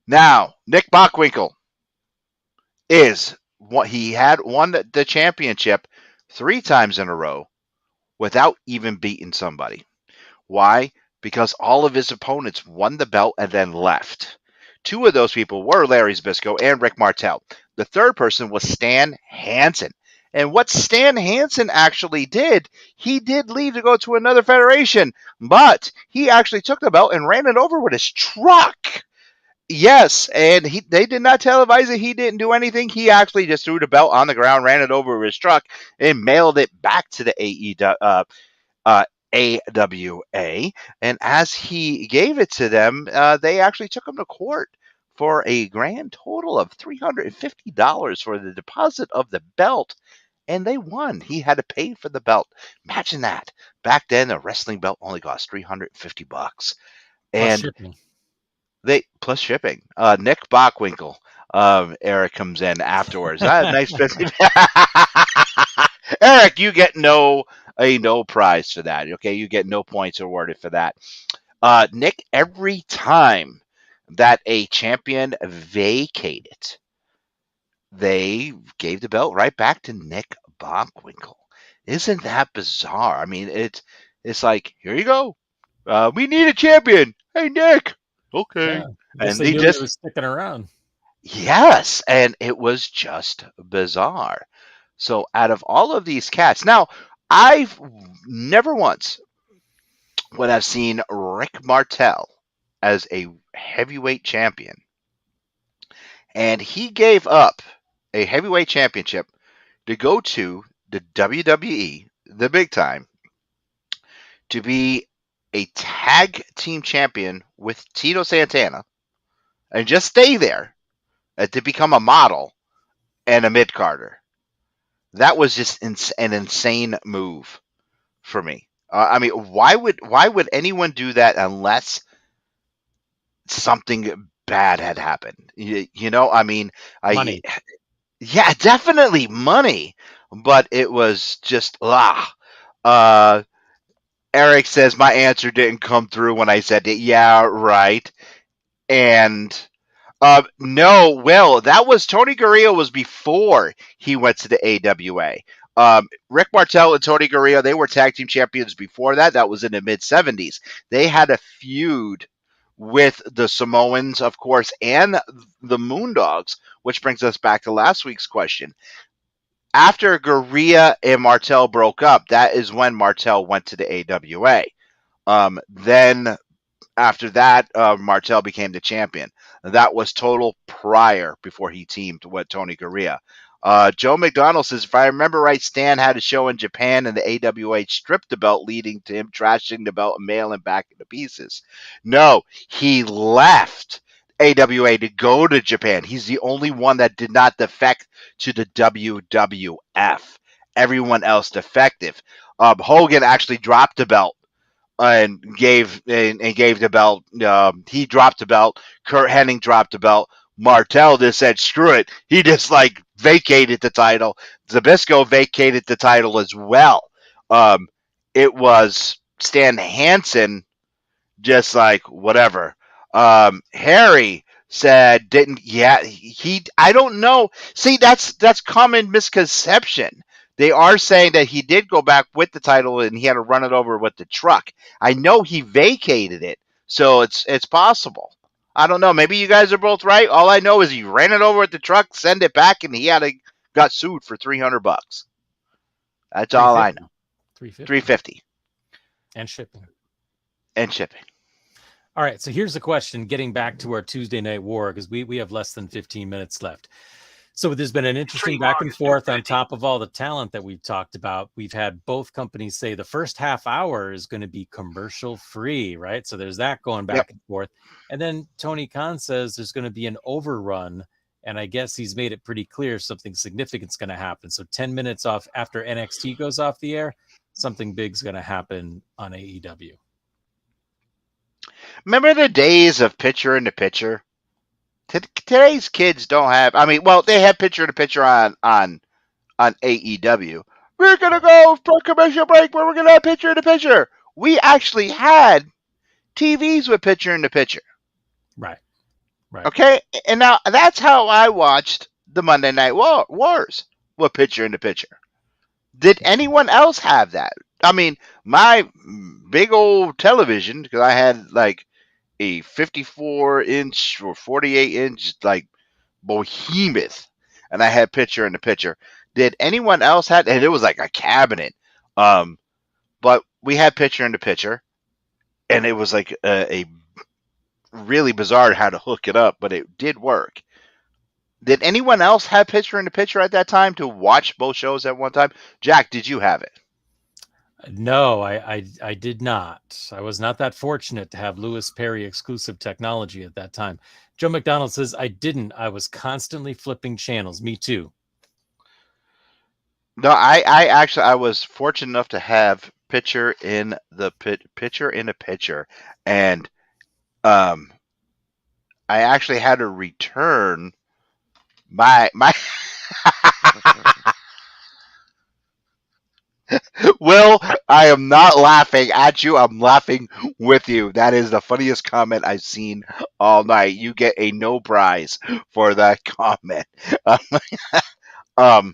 Now, Nick Bockwinkel is what he had won the championship 3 times in a row without even beating somebody. Why? Because all of his opponents won the belt and then left. 2 of those people were Larry Zbyszko and Rick Martel. The third person was Stan Hansen. And what Stan Hansen actually did, he did leave to go to another federation, but he actually took the belt and ran it over with his truck. Yes, and they did not televise it. He didn't do anything. He actually just threw the belt on the ground, ran it over with his truck, and mailed it back to the AWA. And as he gave it to them, they actually took him to court for a grand total of $350 for the deposit of the belt. And they won. He had to pay for the belt. Imagine that. Back then, a wrestling belt only cost $350. Plus And shipping. they plus shipping. Nick Bockwinkel. Eric comes in afterwards. Nice visit. Eric, you get no prize for that. Okay, you get no points awarded for that. Nick, every time that a champion vacated, they gave the belt right back to Nick Bockwinkel. Isn't that bizarre? I mean, it's like, here you go. We need a champion. Hey, Nick. Okay. Yeah. And they knew just he was sticking around. Yes, and it was just bizarre. So out of all of these cats, now I've never once when I've seen Rick Martel as a heavyweight champion, and he gave up a heavyweight championship to go to the WWE, the big time, to be a tag team champion with Tito Santana, and just stay there to become a model and a mid-carder. That was just an insane move for me. I mean, why would anyone do that unless something bad had happened? You know, I mean, Money. Yeah, definitely money, but it was just Eric says my answer didn't come through when I said it. Yeah, right. And no, Will, that was Tony Gurria was before he went to the AWA. Rick Martel and Tony Gurria, they were tag team champions before that. That was in the mid 70s. They had a feud with the Samoans, of course, and the Moondogs, which brings us back to last week's question. After Gurria and Martel broke up, that is when Martel went to the AWA. Then after that, Martel became the champion. That was total prior before he teamed with Tony Gurria. Joe McDonald says, if I remember right, Stan had a show in Japan and the AWA stripped the belt, leading to him trashing the belt and mailing back into pieces. No, he left AWA to go to Japan. He's the only one that did not defect to the WWF. Everyone else defective. Hogan actually dropped the belt and gave the belt. He dropped the belt. Kurt Hennig dropped the belt. Martel just said, screw it. He just vacated the title. Zbyszko vacated the title as well. It was Stan Hansen just whatever. Harry said didn't. Yeah, he. I don't know. See, that's common misconception. They are saying that he did go back with the title and he had to run it over with the truck. I know he vacated it, so it's possible. I don't know. Maybe you guys are both right. All I know is he ran it over with the truck, send it back, and he got sued for $300. That's all I know. 350. 350 And shipping. and shipping. All right, so here's the question, getting back to our Tuesday Night War, because we have less than 15 minutes left. So there's been an interesting back and forth on top of all the talent that we've talked about. We've had both companies say the first half hour is going to be commercial free, right? So there's that going back and forth. And then Tony Khan says there's going to be an overrun. And I guess he's made it pretty clear something significant's going to happen. So 10 minutes off after NXT goes off the air, something big's going to happen on AEW. Remember the days of picture in the picture? Today's kids don't have. I mean, well, they have picture in the picture on AEW. We're gonna go for commercial break where we're gonna have picture in the picture. We actually had TVs with picture in the picture. Right. Okay, and now that's how I watched the Monday Night Wars with picture in the picture. Did anyone else have that? I mean, my big old television, because I had like a 54-inch or 48-inch like behemoth, and I had picture in the picture. Did anyone else had? And it was like a cabinet. But we had picture in the picture, and it was like a really bizarre how to hook it up, but it did work. Did anyone else have picture in the picture at that time to watch both shows at one time? Jack, did you have it? No, I did not. I was not that fortunate to have Lewis Perry exclusive technology at that time. Joe McDonald says, I didn't. I was constantly flipping channels. Me too. No, I was fortunate enough to have picture in the picture, and I actually had to return my Will, I am not laughing at you. I'm laughing with you. That is the funniest comment I've seen all night. You get a no prize for that comment. Um,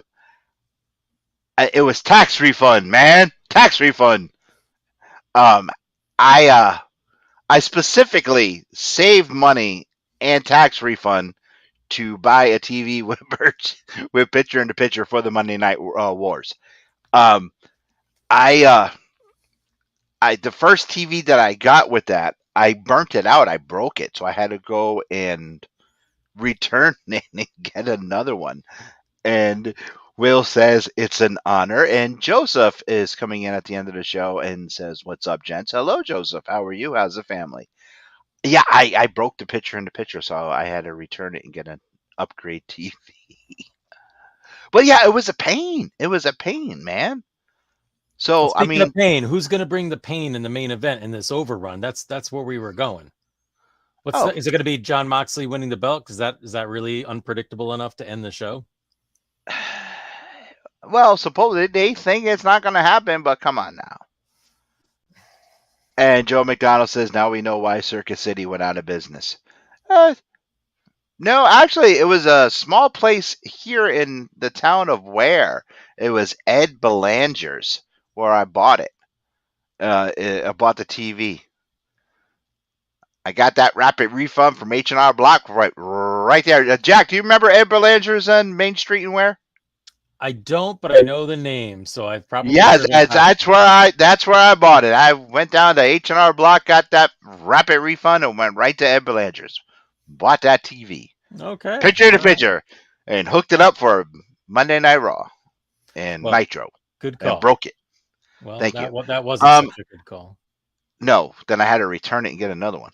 it was tax refund, man. Tax refund. Um, I specifically saved money and tax refund to buy a TV with with picture in the picture for the Monday Night Wars. Um, I the first TV that I got with that, I burnt it out. I broke it, so I had to go and return it and get another one. And Will says it's an honor, and Joseph is coming in at the end of the show and says, "What's up, gents? Hello, Joseph. How are you? How's the family?" Yeah, I broke the picture in the picture, so I had to return it and get an upgrade TV. But yeah, it was a pain. It was a pain, man. So I Speaking mean, of pain, who's going to bring the pain in the main event in this overrun? That's where we were going. Is it going to be John Moxley winning the belt? Is that really unpredictable enough to end the show? well, supposedly they think it's not going to happen, but come on now. And Joe McDonald says, now we know why Circus City went out of business. No, actually, it was a small place here in the town of Ware. It was Ed Belanger's where I bought it. I bought the TV. I got that rapid refund from H&R Block right there. Jack, do you remember Ed Belanger's on Main Street in Ware? I don't, but I know the name, so I've probably that's where I bought it. I went down to H&R Block, got that rapid refund, and went right to Ed Belanger's. Bought that TV. Okay. Picture to picture, and hooked it up for Monday Night Raw and Nitro. Good call. And broke it. Well, Thank you. Well, that wasn't such a good call. No, then I had to return it and get another one.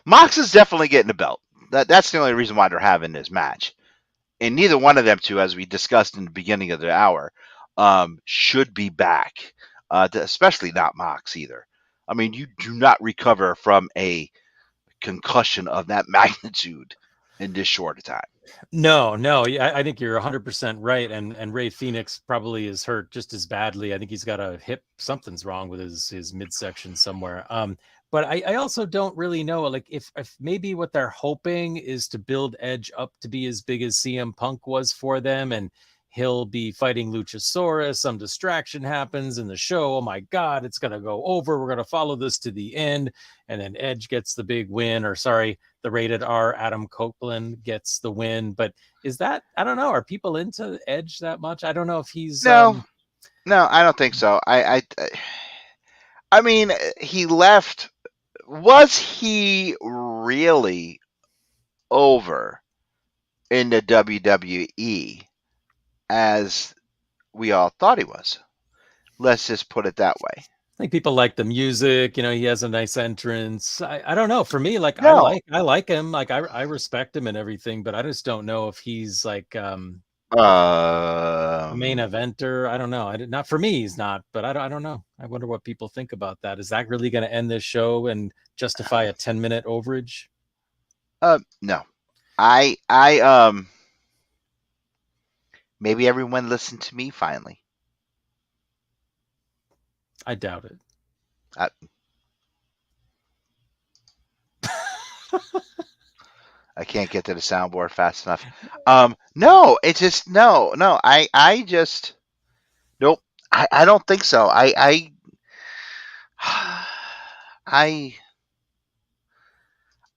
Mox is definitely getting the belt. That's the only reason why they're having this match. And neither one of them two, as we discussed in the beginning of the hour, should be back. Especially not Mox either. I mean, you do not recover from a concussion of that magnitude in this short a time. No, I think you're 100% right. And Ray Phoenix probably is hurt just as badly. I think he's got a hip. Something's wrong with his midsection somewhere. But I also don't really know, like, if maybe what they're hoping is to build Edge up to be as big as CM Punk was for them, and he'll be fighting Luchasaurus. Some distraction happens in the show. Oh my God, it's gonna go over. We're gonna follow this to the end, and then Edge gets the big win, or sorry, the rated R Adam Copeland gets the win. But is that, I don't know, are people into Edge that much? I don't know if he's No, I don't think so. I mean, he left. Was he really over in the WWE as we all thought he was? Let's just put it that way. I think people like the music, he has a nice entrance. I don't know. For me, like, No. I like him. Like, I respect him and everything, but I just don't know if he's like a main eventer. I don't know. Not for me, he's not, but I don't know. I wonder what people think about that. Is that really going to end this show and justify a 10-minute overage? No. Maybe everyone listened to me finally. I doubt it. I can't get to the soundboard fast enough. No, it's just no. I just nope. I don't think so. I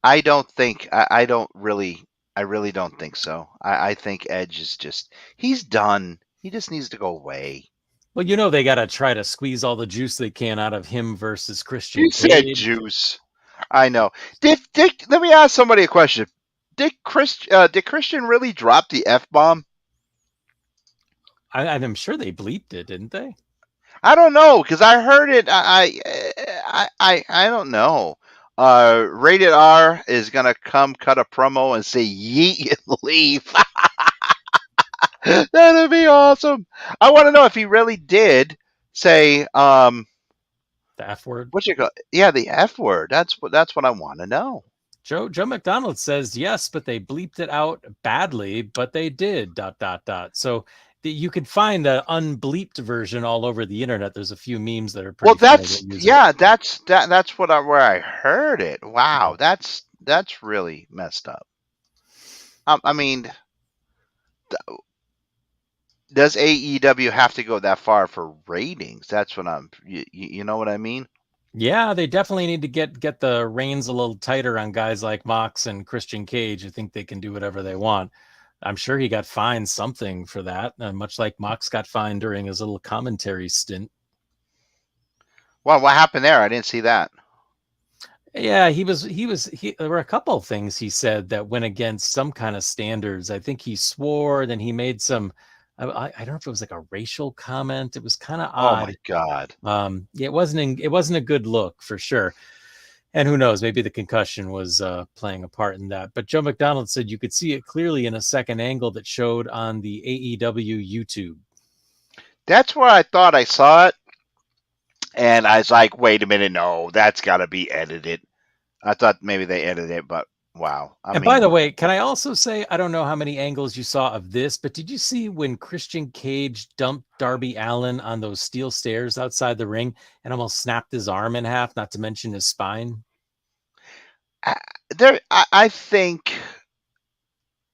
don't think. I don't really. I really don't think so. I think Edge is just. He's done. He just needs to go away. Well, they got to try to squeeze all the juice they can out of him versus Christian You Cage. said juice. I know. Let me ask somebody a question. Did Christian really drop the F-bomb? I'm sure they bleeped it, didn't they? I don't know, because I heard it. I don't know. Rated R is gonna come cut a promo and say yeet and leave. That'd be awesome. I want to know if he really did say the F word. What you call? Yeah, the F word. That's what I want to know. Joe McDonald says yes, but they bleeped it out badly, but they did ... So you could find the unbleeped version all over the internet. There's a few memes that are pretty. Well, that's where I heard it. Wow, that's really messed up. I mean, does AEW have to go that far for ratings? That's what you know what I mean? Yeah, they definitely need to get the reins a little tighter on guys like Mox and Christian Cage who think they can do whatever they want. I'm sure he got fined something for that, much like Mox got fined during his little commentary stint. Well, what happened there? I didn't see that. Yeah, there were a couple of things he said that went against some kind of standards. I think he swore, then he made some, I don't know if it was like a racial comment. It was kind of odd. Oh my God. It wasn't a good look for sure. And who knows, maybe the concussion was playing a part in that. But Joe McDonald said you could see it clearly in a second angle that showed on the AEW YouTube. That's where I thought I saw it. And I was like, wait a minute, no, that's got to be edited. I thought maybe they edited it, but wow. By the way, can I also say, I don't know how many angles you saw of this, but did you see when Christian Cage dumped Darby Allin on those steel stairs outside the ring and almost snapped his arm in half, not to mention his spine? I think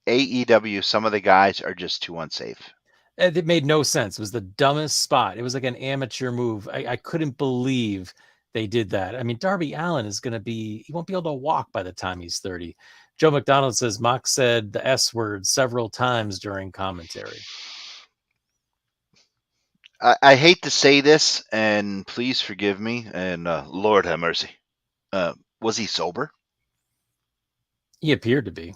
AEW, some of the guys are just too unsafe. It made no sense. It was the dumbest spot. It was like an amateur move. I couldn't believe they did that. I mean, Darby Allin he won't be able to walk by the time he's 30. Joe McDonald says Mox said the S word several times during commentary. I hate to say this, and please forgive me, and Lord have mercy. Was he sober? He appeared to be.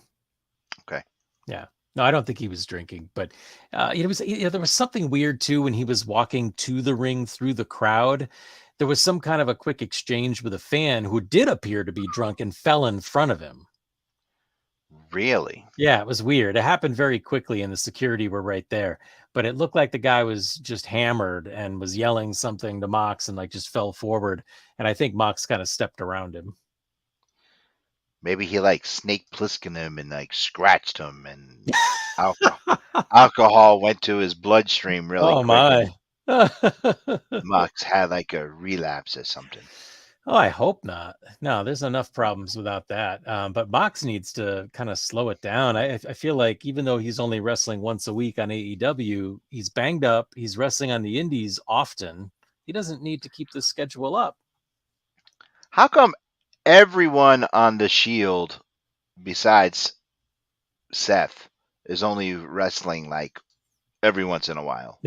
Okay. Yeah. No, I don't think he was drinking, but there was something weird too when he was walking to the ring through the crowd. There was some kind of a quick exchange with a fan who did appear to be drunk and fell in front of him. Really? Yeah, it was weird. It happened very quickly and the security were right there, but it looked like the guy was just hammered and was yelling something to Mox and like just fell forward. And I think Mox kind of stepped around him. Maybe he like Snake Plisskened him and like scratched him, and alcohol went to his bloodstream really quick. My. Mox had like a relapse or something. Oh, I hope not. No, there's enough problems without that. But Mox needs to kind of slow it down. I feel like even though he's only wrestling once a week on AEW, he's banged up. He's wrestling on the indies often. He doesn't need to keep the schedule up. How come everyone on the Shield besides Seth is only wrestling like every once in a while?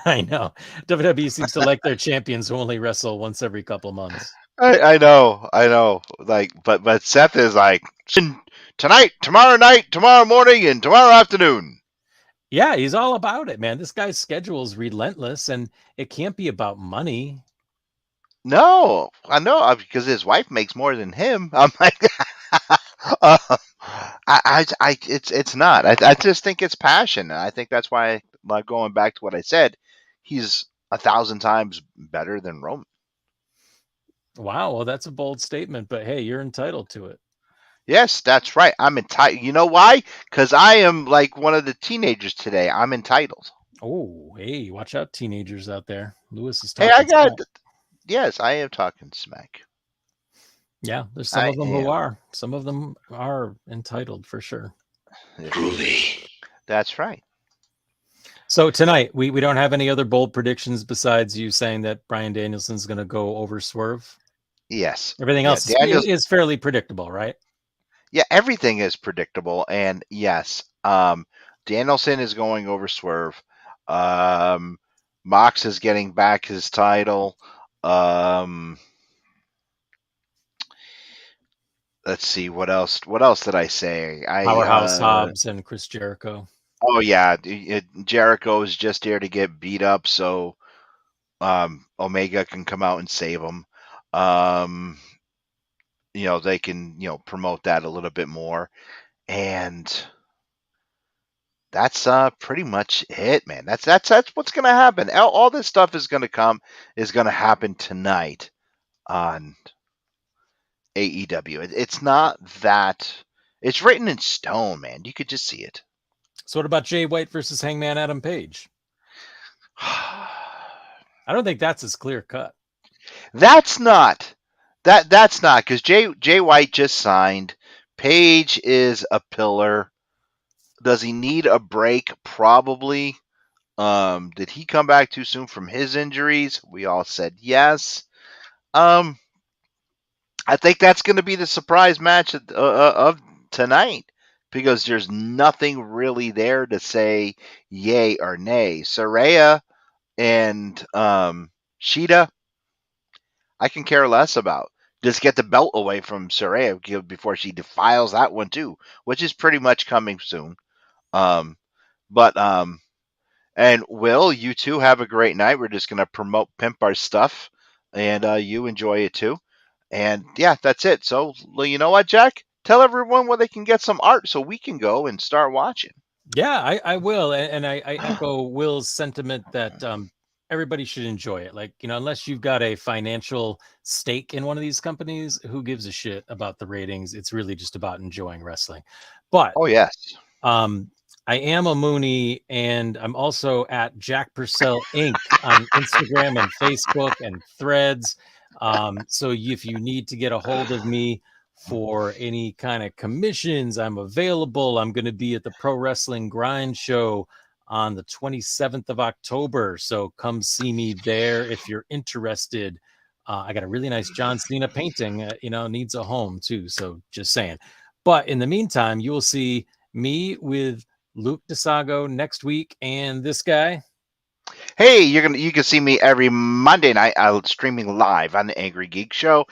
I know. WWE seems to like their champions who only wrestle once every couple months. I know. Like, but Seth is like tonight, tomorrow night, tomorrow morning, and tomorrow afternoon. Yeah, he's all about it, man. This guy's schedule is relentless, and it can't be about money. No, I know because his wife makes more than him. I'm like, uh, it's not. I just think it's passion. And I think that's why, like going back to what I said, he's 1,000 times better than Roman. Wow, well, that's a bold statement, but hey, you're entitled to it. Yes, that's right. I'm entitled. You know why? Because I am like one of the teenagers today. I'm entitled. Oh, hey, watch out, teenagers out there. Lewis is Hey, talking I got. smack. Yes, I am talking smack. Yeah, there's some I of them who am. are. Some of them are entitled for sure. That's right. So tonight, we don't have any other bold predictions besides you saying that Bryan Danielson's going to go over Swerve. Yes. Everything Yeah, else Daniels. is fairly predictable, right? Yeah, everything is predictable, and yes, Danielson is going over Swerve. Um, Mox is getting back his title. Um, let's see what else. What else did I say? Powerhouse Hobbs and Chris Jericho. Oh yeah, Jericho is just there to get beat up, so Omega can come out and save him. Um, they can promote that a little bit more, and that's pretty much it, man. That's what's gonna happen. All this stuff is gonna happen tonight on AEW. It's not that it's written in stone, man. You could just see it. So what about Jay White versus Hangman Adam Page? I don't think that's as clear cut. That's not because Jay White just signed. Page is a pillar. Does he need a break? Probably. Did he come back too soon from his injuries? We all said yes. I think that's going to be the surprise match of tonight because there's nothing really there to say yay or nay. Saraya and Sheeta, I can care less about. Just get the belt away from Saraya before she defiles that one too, which is pretty much coming soon. Um, but And Will, you two have a great night. We're just going to pimp our stuff, and you enjoy it too. And yeah, that's it. So, you know what, Jack? Tell everyone where they can get some art so we can go and start watching. Yeah, I will. And I echo Will's sentiment that everybody should enjoy it. Like, unless you've got a financial stake in one of these companies, who gives a shit about the ratings? It's really just about enjoying wrestling. But Oh, yes. I am a Mooney, and I'm also at Jack Purcell Inc. on Instagram and Facebook and Threads. So if you need to get a hold of me for any kind of commissions, I'm available. I'm going to be at the Pro Wrestling Grind Show on the 27th of October. So come see me there if you're interested. I got a really nice John Cena painting, needs a home too. So just saying. But in the meantime, you will see me with Luke DeSago next week, and this guy. Hey, you can see me every Monday night streaming live on the Angry Geek Show.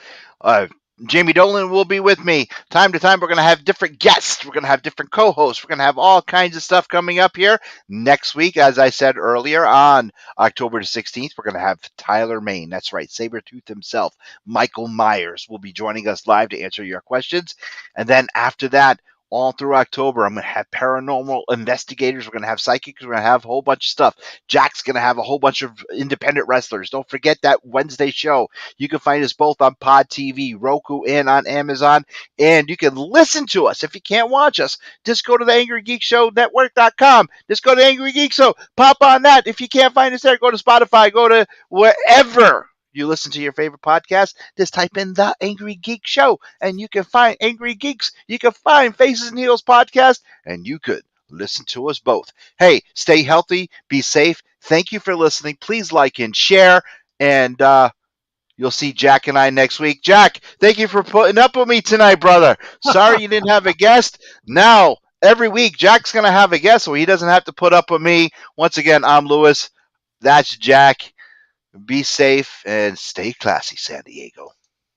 Jamie Dolan will be with me. Time to time, we're going to have different guests. We're going to have different co-hosts. We're going to have all kinds of stuff coming up here. Next week, as I said earlier, on October the 16th, we're going to have Tyler Main. That's right, Sabretooth himself. Michael Myers will be joining us live to answer your questions. And then after that, all through October, I'm going to have paranormal investigators. We're going to have psychics. We're going to have a whole bunch of stuff. Jack's going to have a whole bunch of independent wrestlers. Don't forget that Wednesday show. You can find us both on Pod TV, Roku, and on Amazon. And you can listen to us. If you can't watch us, just go to the Angry Geek Show Network.com. Just go to Angry Geek Show. Pop on that. If you can't find us there, go to Spotify. Go to wherever you listen to your favorite podcast, just type in The Angry Geek Show, and you can find Angry Geeks. You can find Faces and Heels podcast, and you could listen to us both. Hey, stay healthy, be safe. Thank you for listening. Please like and share, and you'll see Jack and I next week. Jack, thank you for putting up with me tonight, brother. Sorry you didn't have a guest. Now, every week, Jack's going to have a guest, so he doesn't have to put up with me. Once again, I'm Lewis. That's Jack. Be safe and stay classy, San Diego.